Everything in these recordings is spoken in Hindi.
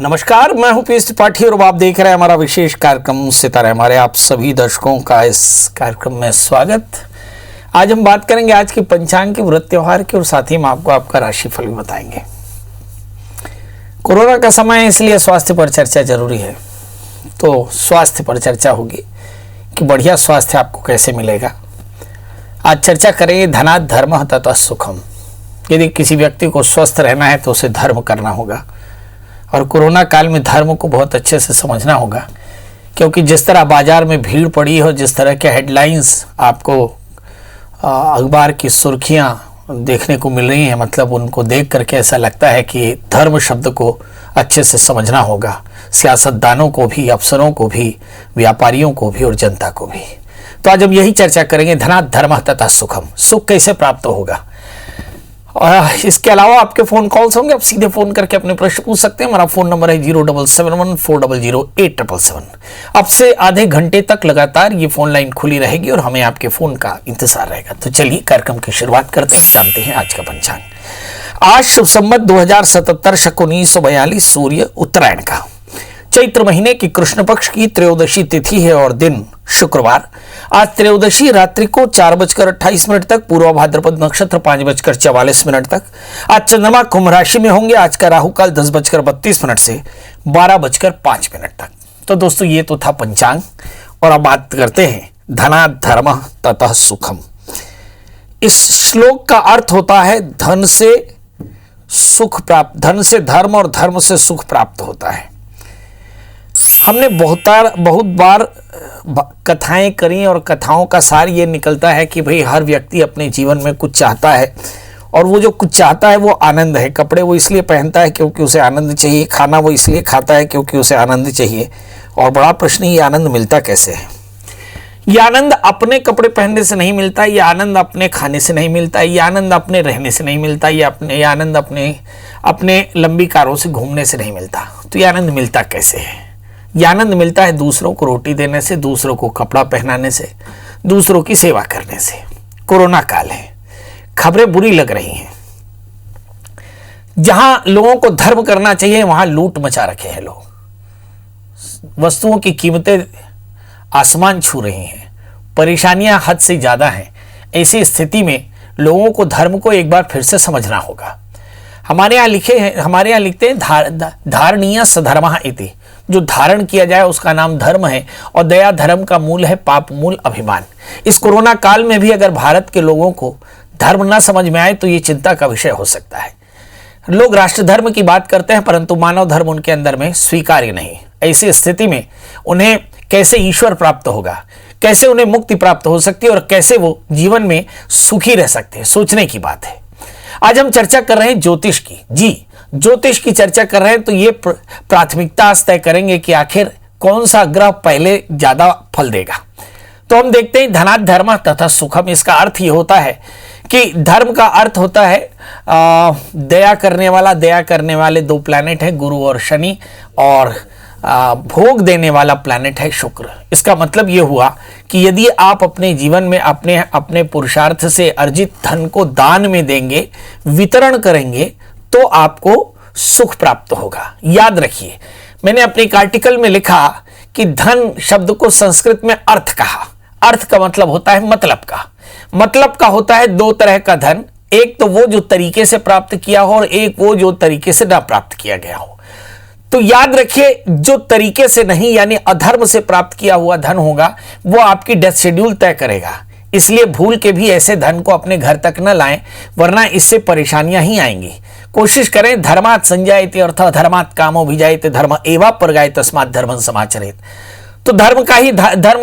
नमस्कार, मैं हूं पीएस त्रिपाठी और आप देख रहे हैं हमारा विशेष कार्यक्रम सितारे। हमारे आप सभी दर्शकों का इस कार्यक्रम में स्वागत। आज हम बात करेंगे आज के पंचांग के व्रत त्योहार की और साथ ही हम आपको आपका राशिफल भी बताएंगे। कोरोना का समय है इसलिए स्वास्थ्य पर चर्चा जरूरी है। तो स्वास्थ्य पर चर्चा होगी कि बढ़िया स्वास्थ्य आपको कैसे मिलेगा। आज चर्चा करेंगे धनात् धर्मः ततः सुखम। यदि किसी व्यक्ति को स्वस्थ रहना है तो उसे धर्म करना होगा और कोरोना काल में धर्म को बहुत अच्छे से समझना होगा, क्योंकि जिस तरह बाजार में भीड़ पड़ी है और जिस तरह के हेडलाइंस आपको अखबार की सुर्खियां देखने को मिल रही हैं, मतलब उनको देख करके ऐसा लगता है कि धर्म शब्द को अच्छे से समझना होगा, सियासतदानों को भी, अफसरों को भी, व्यापारियों को भी और जनता को भी। तो आज हम यही चर्चा करेंगे धनात् धर्मः ततः सुखम। सुख कैसे प्राप्त होगा और इसके अलावा आपके फ़ोन कॉल्स होंगे। आप सीधे फ़ोन करके अपने प्रश्न पूछ सकते हैं। हमारा फ़ोन नंबर है 0771400877। अब से आधे घंटे तक लगातार ये फ़ोन लाइन खुली रहेगी और हमें आपके फ़ोन का इंतजार रहेगा। तो चलिए कार्यक्रम की शुरुआत करते हैं, जानते हैं आज का पंचांग। आज शुभ संवत 2077 शक 1942 सूर्य उत्तरायण का चैत्र महीने की कृष्ण पक्ष की त्रयोदशी तिथि है और दिन शुक्रवार। आज त्रयोदशी रात्रि को 4:28 तक, पूर्व भाद्रपद नक्षत्र 5:44 तक। आज चंद्रमा कुंभ राशि में होंगे। आज का राहु काल 10:32 से 12:05 तक। तो दोस्तों ये तो था पंचांग और अब बात करते हैं धनात् धर्मः ततः सुखम। इस श्लोक का अर्थ होता है धन से सुख प्राप्त, धन से धर्म और धर्म से सुख प्राप्त होता है। हमने बहुत बार कथाएं करी और कथाओं का सार ये निकलता है कि भाई हर व्यक्ति अपने जीवन में कुछ चाहता है और वो जो कुछ चाहता है वो आनंद है। कपड़े वो इसलिए पहनता है क्योंकि उसे आनंद चाहिए, खाना वो इसलिए खाता है क्योंकि उसे आनंद चाहिए। और बड़ा प्रश्न, ये आनंद मिलता कैसे है? ये आनंद अपने कपड़े पहनने से नहीं मिलता, ये आनंद अपने खाने से नहीं मिलता, ये आनंद अपने रहने से नहीं मिलता, ये आनंद अपने लंबी कारों से घूमने से नहीं मिलता। तो ये आनंद मिलता कैसे है? यह आनंद मिलता है दूसरों को रोटी देने से, दूसरों को कपड़ा पहनाने से, दूसरों की सेवा करने से। कोरोना काल है, खबरें बुरी लग रही हैं। जहां लोगों को धर्म करना चाहिए वहां लूट मचा रखे हैं लोग। वस्तुओं की कीमतें आसमान छू रही हैं, परेशानियां हद से ज्यादा हैं। ऐसी स्थिति में लोगों को धर्म को एक बार फिर से समझना होगा। हमारे यहाँ लिखते हैं धारणीय सधर्मः इति। जो धारण किया जाए उसका नाम धर्म है और दया धर्म का मूल है, पाप मूल अभिमान। इस कोरोना काल में भी अगर भारत के लोगों को धर्म ना समझ में आए तो ये चिंता का विषय हो सकता है। लोग राष्ट्र धर्म की बात करते हैं परंतु मानव धर्म उनके अंदर में स्वीकार्य नहीं। ऐसी स्थिति में उन्हें कैसे ईश्वर प्राप्त होगा, कैसे उन्हें मुक्ति प्राप्त हो सकती है और कैसे वो जीवन में सुखी रह सकते हैं, सोचने की बात है। आज हम चर्चा कर रहे हैं ज्योतिष की। जी, ज्योतिष की चर्चा कर रहे हैं तो ये प्राथमिकता तय करेंगे कि आखिर कौन सा ग्रह पहले ज्यादा फल देगा। तो हम देखते हैं धनात् धर्मः ततः सुखम। इसका अर्थ ये होता है कि धर्म का अर्थ होता है दया करने वाला, दया करने वाले दो प्लैनेट हैं, गुरु और शनि, और भोग देने वाला प्लैनेट है शुक्र। इसका मतलब ये हुआ कि यदि आप अपने जीवन में अपने पुरुषार्थ से अर्जित धन को दान में देंगे, वितरण करेंगे, तो आपको सुख प्राप्त होगा। याद रखिए, मैंने अपने एक आर्टिकल में लिखा कि धन शब्द को संस्कृत में अर्थ कहा। अर्थ का मतलब होता है मतलब का। मतलब का होता है दो तरह का धन, एक तो वो जो तरीके से प्राप्त किया हो और एक वो जो तरीके से ना प्राप्त किया गया हो। तो याद रखिए, जो तरीके से नहीं यानी अधर्म से प्राप्त किया हुआ धन होगा वो आपकी डेथ शेड्यूल तय करेगा। इसलिए भूल के भी ऐसे धन को अपने घर तक न लाएं, वरना इससे परेशानियां ही आएंगी। कोशिश करें धर्मात् संजायते अर्थात् धर्मात् कामो भिजायते धर्म एवा परगाय तस्मात् धर्मं समाचरेत्। तो धर्म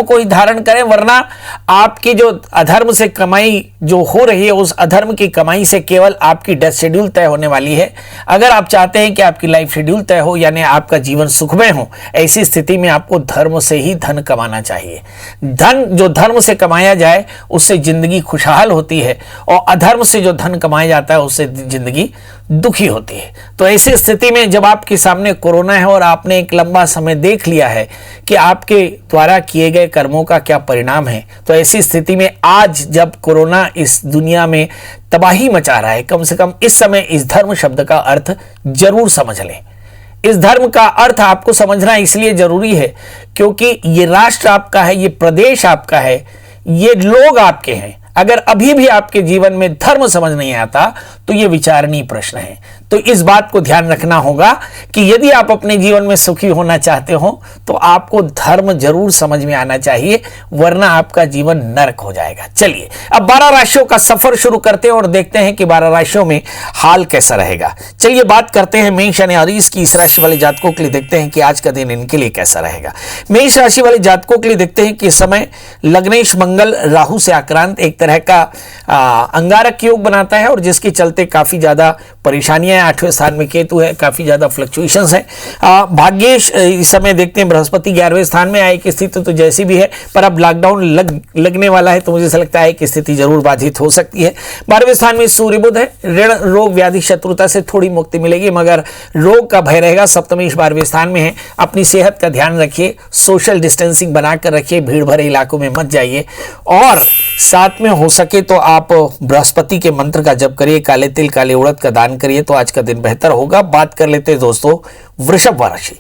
को ही धारण करें, वरना आपकी जो अधर्म से कमाई जो हो रही है उस अधर्म की कमाई से केवल आपकी डेथ शेड्यूल तय होने वाली है। अगर आप चाहते हैं कि आपकी लाइफ शेड्यूल तय हो यानी आपका जीवन सुखमय हो, ऐसी स्थिति में आपको धर्म से ही धन कमाना चाहिए। धन जो धर्म से कमाया जाए उससे जिंदगी खुशहाल होती है और अधर्म से जो धन कमाया जाता है उससे जिंदगी दुखी होती है। तो ऐसी स्थिति में जब आपके सामने कोरोना है और आपने एक लंबा समय देख लिया है कि आपके द्वारा किए गए कर्मों का क्या परिणाम है, तो ऐसी स्थिति में आज जब कोरोना इस दुनिया में तबाही मचा रहा है, कम से कम इस समय इस धर्म शब्द का अर्थ जरूर समझ लें। इस धर्म का अर्थ आपको समझना इसलिए जरूरी है क्योंकि ये राष्ट्र आपका है, ये प्रदेश आपका है, ये लोग आपके हैं। अगर अभी भी आपके जीवन में धर्म समझ नहीं आता तो ये विचारणीय प्रश्न है। तो इस बात को ध्यान रखना होगा कि यदि आप अपने जीवन में सुखी होना चाहते हो तो आपको धर्म जरूर समझ में आना चाहिए, वरना आपका जीवन नरक हो जाएगा। चलिए अब 12 राशियों का सफर शुरू करते हैं और देखते हैं कि 12 राशियों में हाल कैसा रहेगा। चलिए बात करते हैं मेष यानी अरीस की इस राशि वाले जातकों के लिए, देखते हैं कि आज का दिन इनके लिए कैसा रहेगा। मेष राशि वाले जातकों के लिए देखते हैं कि इस समय लग्नेश मंगल राहु से आक्रांत एक तरह का अंगारक योग बनाता है और जिसके चलते काफी ज्यादा परेशानियां, 8वें स्थान में केतु है, काफी ज्यादा फ्लक्चुएशंस है। भाग्येश इस समय देखते हैं बृहस्पति 11वें स्थान में, आय की स्थिति तो जैसी भी है पर अब लॉकडाउन लगने वाला है तो मुझे ऐसा लगता है कि स्थिति जरूर बाधित हो सकती है। 12वें स्थान में सूर्य बुध है, ऋण रोग व्याधि शत्रुता से थोड़ी मुक्ति मिलेगी मगर रोग का भय रहेगा। सप्तमेश 12वें स्थान में है, अपनी सेहत का ध्यान रखिए, सोशल डिस्टेंसिंग बनाकर रखिए, भीड़ भरे इलाकों में मत जाइए और साथ में हो सके तो आप बृहस्पति के मंत्र का जप करिए, काले तिल काले उड़द का दान करिए तो आज का दिन बेहतर होगा। बात कर लेते हैं दोस्तों वृषभ राशि।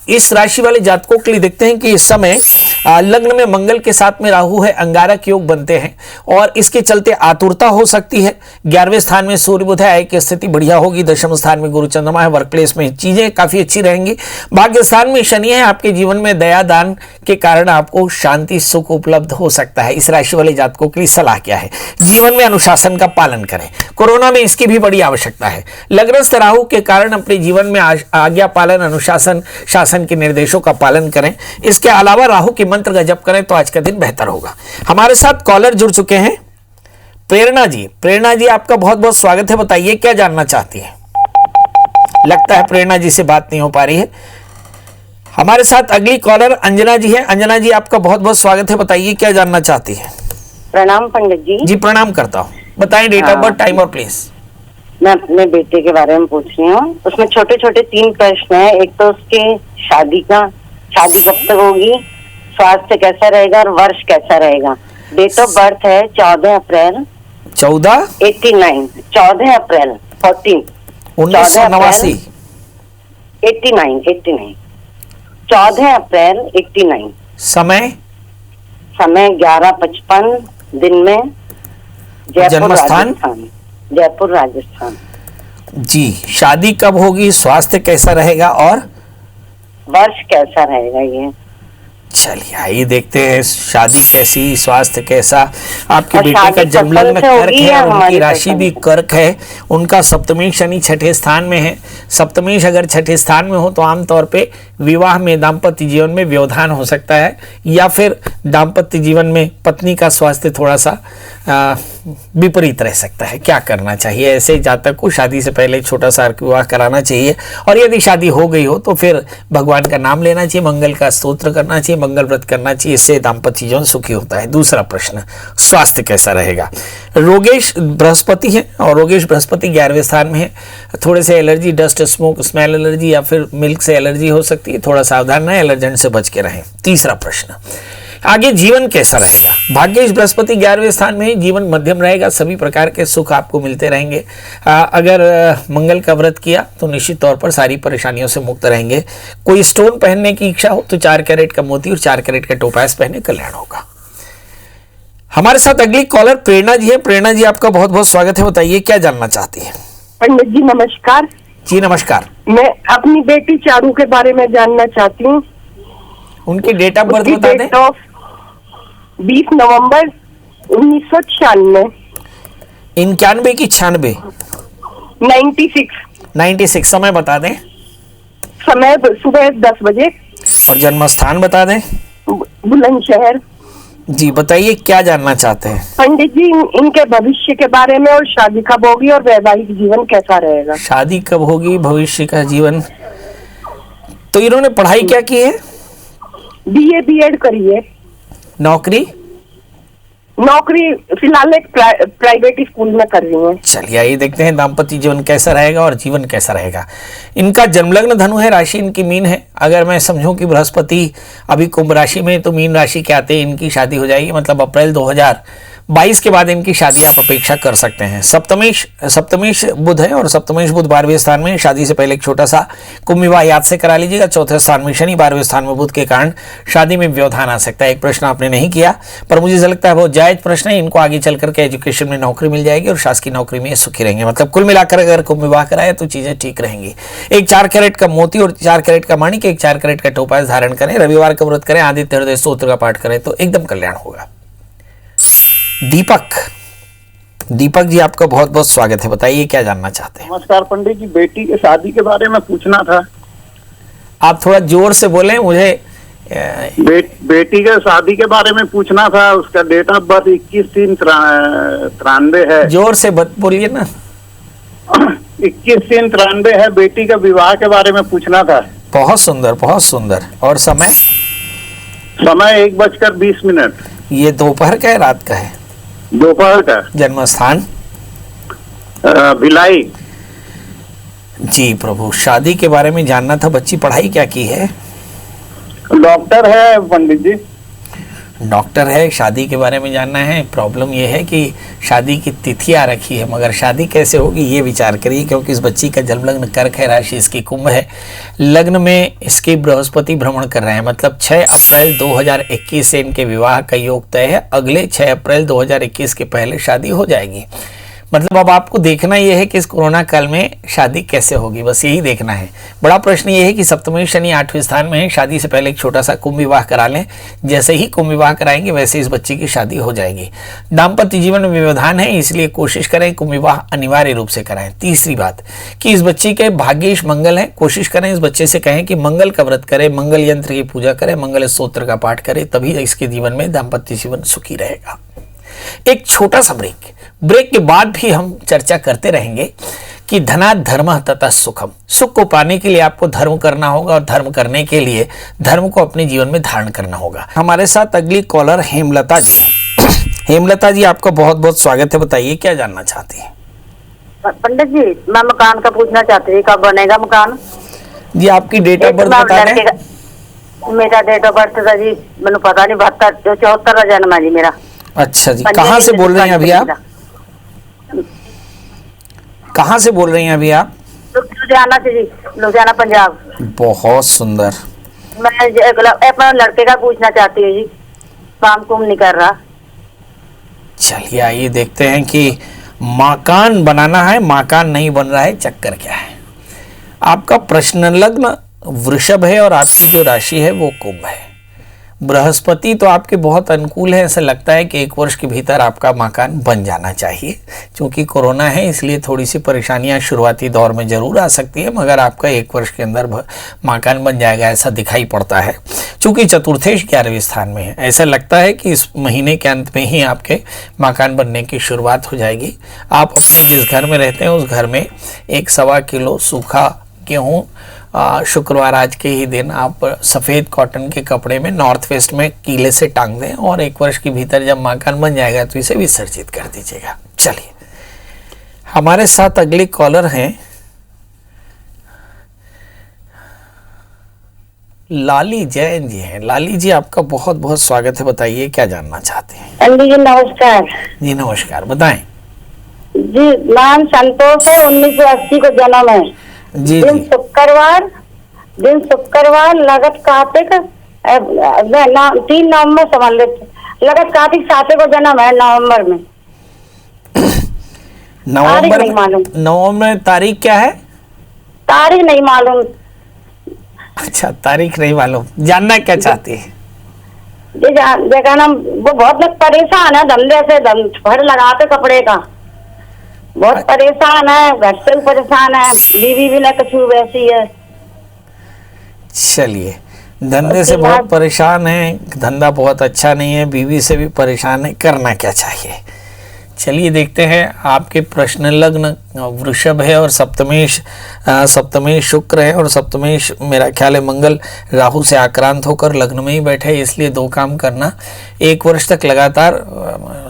इस राशि वाले जातकों के लिए देखते हैं कि इस समय लग्न में मंगल के साथ में राहु है, अंगारक योग बनते हैं और इसके चलते आतुरता हो सकती है। 11वें स्थान में सूर्य बुध है, आय की स्थिति बढ़िया होगी। 10वें स्थान में गुरु चंद्रमा है, वर्क प्लेस में चीजें काफी अच्छी रहेंगी। भाग्य स्थान में शनि है, आपके जीवन में दया दान के कारण आपको शांति सुख उपलब्ध हो सकता है। इस राशि वाले जातकों के लिए सलाह क्या है? जीवन में अनुशासन का पालन करें, कोरोना में इसकी भी बड़ी आवश्यकता है। लग्नस्थ राहु के कारण अपने जीवन में आज्ञा पालन, अनुशासन, शासन के निर्देशों का पालन करें। इसके अलावा राहु के मंत्र का जप करें तो आज का दिन बेहतर होगा। हमारे साथ कॉलर जुड़ चुके हैं, प्रेरणा जी। प्रेरणा जी आपका बहुत बहुत स्वागत है, बताइए क्या जानना चाहती है? लगता है प्रेरणा जी से बात नहीं हो पा रही है। हमारे साथ अगली कॉलर अंजना जी है। अंजना जी आपका बहुत बहुत स्वागत है, बताइए क्या जानना चाहती है? प्रणाम पंडित जी। जी प्रणाम करता हूँ, बताएं डेट ऑफ बर्थ, टाइम और प्लेस। मैं अपने बेटे के बारे में पूछ रही हूँ, उसमें छोटे छोटे 3 प्रश्न हैं। एक तो उसके शादी कब तक होगी, स्वास्थ्य कैसा रहेगा और वर्ष कैसा रहेगा। डेट ऑफ बर्थ है 14 अप्रैल 14 14 अप्रैल 1989 89 14 अप्रैल 89। समय 11:55 दिन में, जन्मस्थान जयपुर राजस्थान। जी, शादी कब होगी, स्वास्थ्य कैसा रहेगा और वर्ष कैसा रहेगा ये? चलिए आइए देखते हैं शादी कैसी, स्वास्थ्य कैसा। आपके और बेटे का जन्मलग्न कर्क है, उनकी राशि भी कर्क है, उनका सप्तमेश शनि 6ठे स्थान में है। सप्तमेश अगर 6ठे स्थान में हो तो आमतौर पे विवाह में, दाम्पत्य जीवन में व्यवधान हो सकता है या फिर दाम्पत्य जीवन में पत्नी का स्वास्थ्य थोड़ा सा विपरीत रह सकता है। क्या करना चाहिए? ऐसे जातक को शादी से पहले छोटा सा विवाह कराना चाहिए और यदि शादी हो गई हो तो फिर भगवान का नाम लेना चाहिए, मंगल का स्तोत्र करना चाहिए, मंगल व्रत करना चाहिए, इससे दाम्पत्य जीवन सुखी होता है। दूसरा प्रश्न, स्वास्थ्य कैसा रहेगा? रोगेश बृहस्पति है और रोगेश बृहस्पति 11वें स्थान में है। थोड़े से allergy, dust, smoke, smell allergy या फिर मिल्क से एलर्जी हो सकती है, थोड़ा सावधान रहें, एलर्जेंट से बच के रहें। तीसरा प्रश्न, आगे जीवन कैसा रहेगा? भाग्येश बृहस्पति 11वें स्थान में, जीवन मध्यम रहेगा, सभी प्रकार के सुख आपको मिलते रहेंगे। अगर मंगल का व्रत किया तो निश्चित तौर पर सारी परेशानियों से मुक्त रहेंगे। कोई स्टोन पहनने की इच्छा हो तो 4 कैरेट का मोती और 4 कैरेट का टोपास पहने, कल्याण होगा। हमारे साथ अगली कॉलर प्रेरणा जी है। प्रेरणा जी आपका बहुत बहुत स्वागत है, बताइए क्या जानना चाहती है? पंडित जी नमस्कार। जी नमस्कार। मैं अपनी बेटी चारू के बारे में जानना चाहती हूँ। उनकी डेट ऑफ बर्थ बता दें। 20 नवंबर 1996। 91 की 96? 96। समय बता दें। समय सुबह 10 बजे। और जन्म स्थान बता दें। बुलंदशहर। जी बताइए क्या जानना चाहते हैं? पंडित जी इनके भविष्य के बारे में और शादी कब होगी और वैवाहिक जीवन कैसा रहेगा? शादी कब होगी, भविष्य का जीवन। तो इन्होंने पढ़ाई क्या की है? BA B.Ed करी है। नौकरी फिलहाल एक प्राइवेट स्कूल में कर रही है। चलिए आइए देखते हैं दाम्पत्य जीवन कैसा रहेगा और जीवन कैसा रहेगा। इनका जन्मलग्न धनु है, राशि इनकी मीन है। अगर मैं समझूं कि बृहस्पति अभी कुंभ राशि में तो मीन राशि के आते हैं इनकी शादी हो जाएगी, मतलब अप्रैल 22 के बाद इनकी शादी आप अपेक्षा कर सकते हैं। सप्तमेश बुध है और सप्तमेश बुध 12वें स्थान में, शादी से पहले एक छोटा सा कुंभ विवाह याद से करा लीजिएगा। चौथे स्थान में शनि, 12वें स्थान में बुध के कारण शादी में व्यवधान आ सकता है। एक प्रश्न आपने नहीं किया पर मुझे लगता है बहुत जायज प्रश्न है, इनको आगे चल करके एजुकेशन में नौकरी मिल जाएगी और शासकीय नौकरी में सुखी रहेंगे। मतलब कुल मिलाकर अगर कुंभ विवाह कराए तो चीजें ठीक रहेंगी। एक 4 कैरेट का मोती और 4 कैरेट का माणिक, एक 4 कैरेट का टोपाज धारण करें, रविवार का व्रत करें, आदित्य हृदय स्तोत्र का पाठ करें तो एकदम कल्याण होगा। दीपक जी आपका बहुत बहुत स्वागत है, बताइए क्या जानना चाहते हैं। नमस्कार पंडित जी, बेटी के शादी के बारे में पूछना था। आप थोड़ा जोर से बोलें, मुझे बेटी के शादी के बारे में पूछना था। उसका डेट ऑफ बर्थ 21/3/93 है। जोर से बोलिए ना। 21/3/93 है। बेटी का विवाह के बारे में पूछना था। बहुत सुंदर, बहुत सुंदर। और समय 1:20। ये दोपहर का है रात का है? दोपहर का। जन्म स्थान भिलाई। जी प्रभु, शादी के बारे में जानना था। बच्ची पढ़ाई क्या की है? डॉक्टर है पंडित जी। डॉक्टर है, शादी के बारे में जानना है। प्रॉब्लम यह है कि शादी की तिथि आ रखी है मगर शादी कैसे होगी ये विचार करिए, क्योंकि इस बच्ची का जन्म लग्न कर्क है, राशि इसकी कुंभ है, लग्न में इसके बृहस्पति भ्रमण कर रहे हैं। मतलब 6 अप्रैल 2021 से इनके विवाह का योग तय है। अगले 6 अप्रैल 2021 के पहले शादी हो जाएगी। मतलब अब आपको देखना यह है कि इस कोरोना काल में शादी कैसे होगी, बस यही देखना है। बड़ा प्रश्न यह है कि सप्तमी शनि 8वें स्थान में है, शादी से पहले एक छोटा सा कुंभ विवाह करा लें। जैसे ही कुंभ विवाह कराएंगे वैसे इस बच्ची की शादी हो जाएगी। दाम्पत्य जीवन में व्यवधान है, इसलिए कोशिश करें कुंभ विवाह अनिवार्य रूप से कराएं। तीसरी बात कि इस बच्ची के भाग्येश मंगल है, कोशिश करें इस बच्चे से कहें कि मंगल का व्रत करे, मंगल यंत्र की पूजा करे, मंगल स्तोत्र का पाठ करे, तभी इसके जीवन में दाम्पत्य जीवन सुखी रहेगा। एक छोटा सा ब्रेक के बाद भी हम चर्चा करते रहेंगे कि धना धर्म तथा सुखम। सुख को पाने के लिए आपको धर्म करना होगा और धर्म करने के लिए धर्म को अपने जीवन में धारण करना होगा। हमारे साथ अगली कॉलर हेमलता जी हैं। हेमलता जी आपका बहुत बहुत स्वागत है, बताइए क्या जानना चाहती हैं। पंडित जी मैं मकान का पूछना चाहती थी, कब बनेगा मकान? जी आपकी डेट ऑफ बर्थ बता दें। मेरा डेट ऑफ बर्थ था जी, मैंने पता नहीं, 72 का जन्म है जी मेरा। अच्छा जी, कहाँ से बोल रहे हैं अभी आप? कहाँ से बोल रही हैं अभी आप? लुधियाना से जी, लुधियाना पंजाब। बहुत सुंदर। मैं अपने लड़के का पूछना चाहती हूँ जी, काम कुम नहीं कर रहा। चलिए आइए देखते हैं कि मकान बनाना है, मकान नहीं बन रहा है, चक्कर क्या है। आपका प्रश्न लग्न वृषभ है और आपकी जो राशि है वो कुंभ है। बृहस्पति तो आपके बहुत अनुकूल है, ऐसा लगता है कि 1 वर्ष के भीतर आपका मकान बन जाना चाहिए। क्योंकि कोरोना है इसलिए थोड़ी सी परेशानियां शुरुआती दौर में जरूर आ सकती है, मगर आपका 1 वर्ष के अंदर मकान बन जाएगा ऐसा दिखाई पड़ता है। चूंकि चतुर्थेश 11वें स्थान में है, ऐसा लगता है कि इस महीने के अंत में ही आपके मकान बनने की शुरुआत हो जाएगी। आप अपने जिस घर में रहते हैं उस घर में 1.25 किलो सूखा गेहूँ शुक्रवार आज के ही दिन आप सफ़ेद कॉटन के कपड़े में नॉर्थ वेस्ट में कीले से टांग दें और 1 वर्ष के भीतर जब मकान बन जाएगा तो इसे विसर्जित कर दीजिएगा। चलिए हमारे साथ अगले कॉलर हैं लाली जैन जी हैं। लाली जी आपका बहुत बहुत स्वागत है, बताइए क्या जानना चाहते हैं। पंडित जी नमस्कार। जी नमस्कार, बताएं। जी नाम संतोष है, 1980 को जन्म है। जी दिन जी शुक्रवार लगत कार्तिक 3 नवंबर समझ लेते, लगत कार्तिक 7 को जन्म है, नवंबर में। नवंबर नहीं मालूम। नवंबर तारीख क्या है? तारीख नहीं मालूम। अच्छा तारीख नहीं मालूम, जानना क्या चाहती है? जी देखा ना, वो बहुत लोग परेशान है धंधे से, भर लगाते कपड़े का, बहुत परेशान है, घर से भी परेशान है, बीवी भी ना कुछ वैसी है। चलिए धंधे से बहुत परेशान है, धंधा बहुत अच्छा नहीं है, बीवी से भी परेशान है, करना क्या चाहिए? चलिए देखते हैं। आपके प्रश्न लग्न वृषभ है और सप्तमेश शुक्र है और सप्तमेश मेरा ख्याल है मंगल राहु से आक्रांत होकर लग्न में ही बैठे, इसलिए 2 काम करना। 1 वर्ष तक लगातार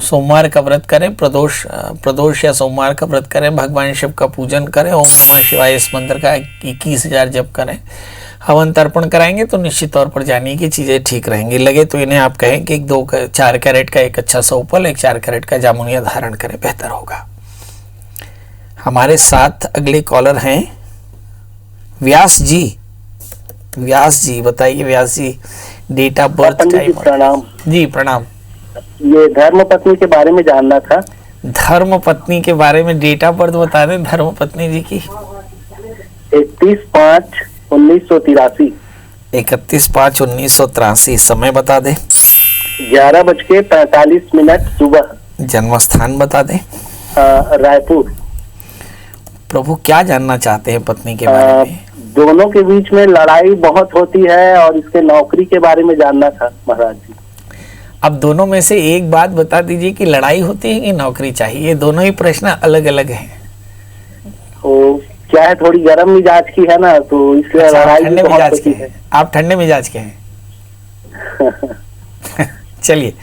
सोमवार का व्रत करें, प्रदोष या सोमवार का व्रत करें, भगवान शिव का पूजन करें, ओम नमः शिवाय इस मंत्र का 21,000 जप करें। हवन तर्पण कराएंगे तो निश्चित तौर पर जानिए कि चीज़ें ठीक रहेंगी। लगे तो इन्हें आप कहें कि 4 कैरेट का एक अच्छा सा उपल, 1 4 कैरेट का जामुनिया धारण करें, बेहतर होगा। हमारे साथ अगले कॉलर हैं व्यास जी। व्यास जी बताइए, व्यास जी डेट ऑफ बर्थ, टाइम। प्रणाम जी प्रणाम। ये धर्म पत्नी के बारे में जानना था। धर्म पत्नी के बारे में डेट ऑफ बर्थ बता दें धर्म पत्नी जी की। 31/5/1983। 31/5/1983। समय बता दें। 11:45 सुबह। जन्म स्थान बता दें। रायपुर। प्रभु क्या जानना चाहते हैं पत्नी के बारे में? दोनों के बीच में लड़ाई बहुत होती है और इसके नौकरी के बारे में जानना था महाराज जी। अब दोनों में से एक बात बता दीजिए कि लड़ाई होती है कि नौकरी चाहिए। ये दोनों ही प्रश्न अलग अलग हैं। तो क्या है, थोड़ी गर्म मिजाज की है ना, तो इसलिए अच्छा, लड़ाई ठंडे भी बहुत मिजाज होती के हैं। आप ठंडे मिजाज के हैं। चलिए,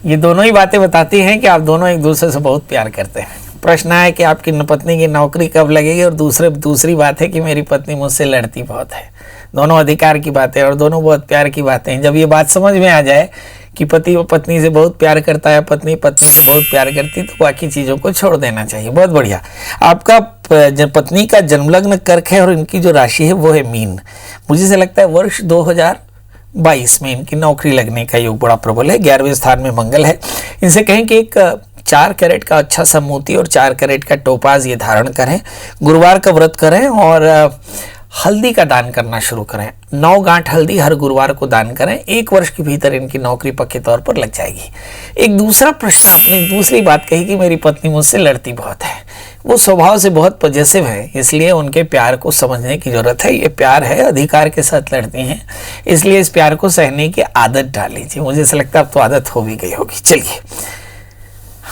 ये दोनों ही बातें बताती हैं कि आप दोनों एक दूसरे से बहुत प्यार करते हैं। प्रश्न है कि आपकी पत्नी की नौकरी कब लगेगी, और दूसरी बात है कि मेरी पत्नी मुझसे लड़ती बहुत है। दोनों अधिकार की बातें और दोनों बहुत प्यार की बातें हैं। जब ये बात समझ में आ जाए कि पति पत्नी से बहुत प्यार करता है, पत्नी पत्नी से बहुत प्यार करती, तो बाकी चीज़ों को छोड़ देना चाहिए। बहुत बढ़िया। आपका पत्नी का जन्मलग्न कर्क है और इनकी जो राशि है वो है मीन। मुझे से लगता है वर्ष 2022 में इनकी नौकरी लगने का योग बड़ा प्रबल है। 11वें स्थान में मंगल है। इनसे कहें कि एक 4 कैरेट का अच्छा सा मोती और 4 कैरेट का टोपाज ये धारण करें, गुरुवार का व्रत करें और हल्दी का दान करना शुरू करें। 9 गांठ हल्दी हर गुरुवार को दान करें। 1 वर्ष के भीतर इनकी नौकरी पक्के तौर पर लग जाएगी। एक दूसरा प्रश्न, आपने दूसरी बात कही कि मेरी पत्नी मुझसे लड़ती बहुत है। वो स्वभाव से बहुत पॉजिटिव है, इसलिए उनके प्यार को समझने की जरूरत है। ये प्यार है, अधिकार के साथ लड़ती हैं, इसलिए इस प्यार को सहने की आदत डाल लीजिए। मुझे ऐसा लगता है अब तो आदत हो भी गई होगी। चलिए,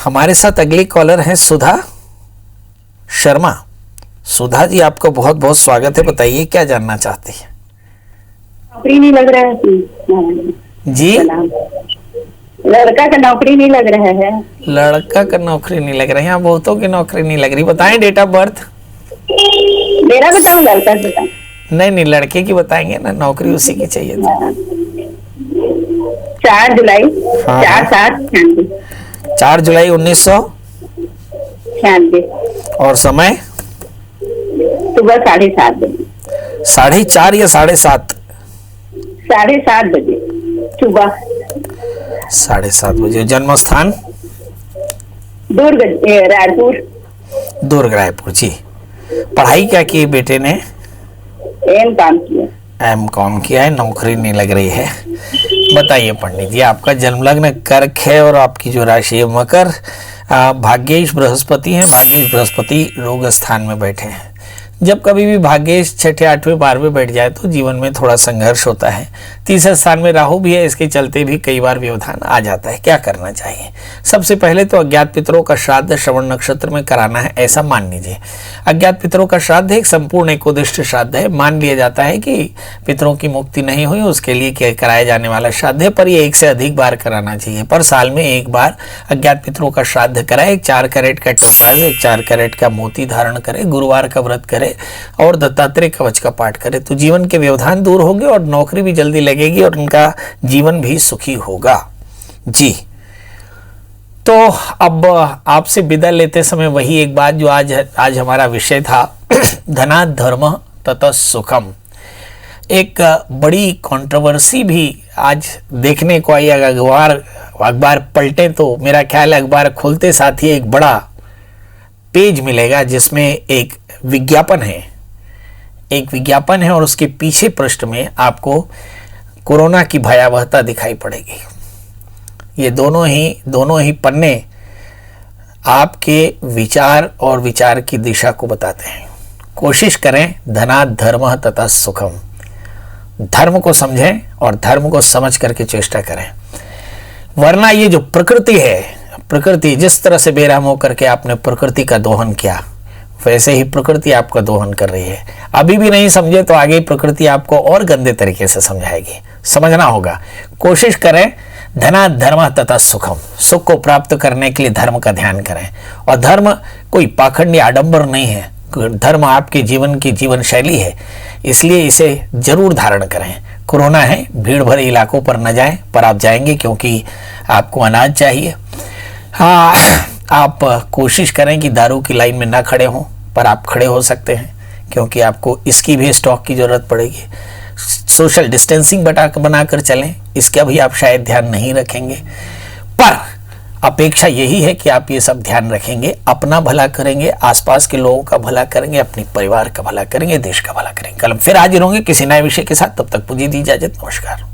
हमारे साथ अगली कॉलर है सुधा शर्मा। सुधा जी, आपका बहुत बहुत स्वागत है। बताइए क्या जानना चाहती है? नौकरी नहीं लग रहा है जी। लड़का का नौकरी नहीं लग रहा है। लड़का का नौकरी नहीं लग रहा है। यहाँ बहुतों की नौकरी नहीं लग रही। बताएं डेट ऑफ बर्थ। मेरा बताऊं लड़का बताऊं? नहीं, लड़के की बताएंगे ना, नौकरी उसी की चाहिए थी। 4 जुलाई। हाँ। 4/7/96। 4 जुलाई 1996। और समय सुबह 7:30 बजे। 4:30 या 7:30? 7:30 बजे सुबह। 7:30 बजे। जन्म स्थान? रायपुर। दुर्ग, रायपुर। जी। पढ़ाई क्या की बेटे ने? M.Com किया। M.Com किया है। नौकरी नहीं लग रही है। बताइए पंडित जी, आपका जन्मलग्न कर्क है और आपकी जो राशि है मकर। भाग्येश बृहस्पति हैं। भाग्येश बृहस्पति रोग स्थान में बैठे हैं। जब कभी भी भाग्येश 6ठे 8वें 12वें बैठ जाए तो जीवन में थोड़ा संघर्ष होता है। 3रे स्थान में राहु भी है, इसके चलते भी कई बार व्यवधान आ जाता है। क्या करना चाहिए? सबसे पहले तो अज्ञात पितरों का श्राद्ध श्रवण नक्षत्र में कराना है, ऐसा मान लीजिए। अज्ञात पितरों का श्राद्ध एक संपूर्ण एकोदिष्ट श्राद्ध है। मान लिया जाता है कि पितरों की मुक्ति नहीं हुई, उसके लिए कराया जाने वाला श्राद्ध है, पर ये 1 से अधिक बार कराना चाहिए। पर साल में 1 बार अज्ञात पितरों का श्राद्ध कराए। 1 4 कैरेट का टोपाज, 1 4 कैरेट का मोती धारण करे, गुरुवार का व्रत करे और दत्तात्रेय कवच का पाठ करे, तो जीवन के व्यवधान दूर होंगे और नौकरी भी जल्दी लगेगी और उनका जीवन भी सुखी होगा। जी, तो अब आपसे विदा लेते समय वही एक बात जो आज हमारा विषय था, धनात् धर्म ततः सुखम। एक बड़ी कंट्रोवर्सी भी आज देखने को आई। अखबार पलटे तो मेरा ख्याल है अखबार खोलते साथ ही एक बड़ा पेज मिलेगा जिसमें एक विज्ञापन है और उसके पीछे पृष्ठ में आपको कोरोना की भयावहता दिखाई पड़ेगी। ये दोनों ही पन्ने आपके विचार और विचार की दिशा को बताते हैं। कोशिश करें धनात् धर्मः तथा सुखम, धर्म को समझें और धर्म को समझ करके चेष्टा करें, वरना ये जो प्रकृति है, प्रकृति जिस तरह से बेरहम होकर के आपने प्रकृति का दोहन किया, वैसे ही प्रकृति आपका दोहन कर रही है। अभी भी नहीं समझे तो आगे प्रकृति आपको और गंदे तरीके से समझाएगी। समझना होगा। कोशिश करें धनात् धर्मः तथा सुखम, सुख को प्राप्त करने के लिए धर्म का ध्यान करें। और धर्म कोई पाखंडी आडंबर नहीं है, धर्म आपके जीवन की जीवन शैली है, इसलिए इसे जरूर धारण करें। कोरोना है, भीड़ भरे इलाकों पर न जाएं, पर आप जाएंगे क्योंकि आपको अनाज चाहिए। हाँ, आप कोशिश करें कि दारू की लाइन में ना खड़े हों, पर आप खड़े हो सकते हैं क्योंकि आपको इसकी भी स्टॉक की जरूरत पड़ेगी। सोशल डिस्टेंसिंग बनाकर चलें, इसका भी आप शायद ध्यान नहीं रखेंगे, पर अपेक्षा यही है कि आप ये सब ध्यान रखेंगे, अपना भला करेंगे, आसपास के लोगों का भला करेंगे, अपने परिवार का भला करेंगे, देश का भला करेंगे। कल फिर हाजिर होंगे किसी नए विषय के साथ, तब तक मुझे दी इजाजत। नमस्कार।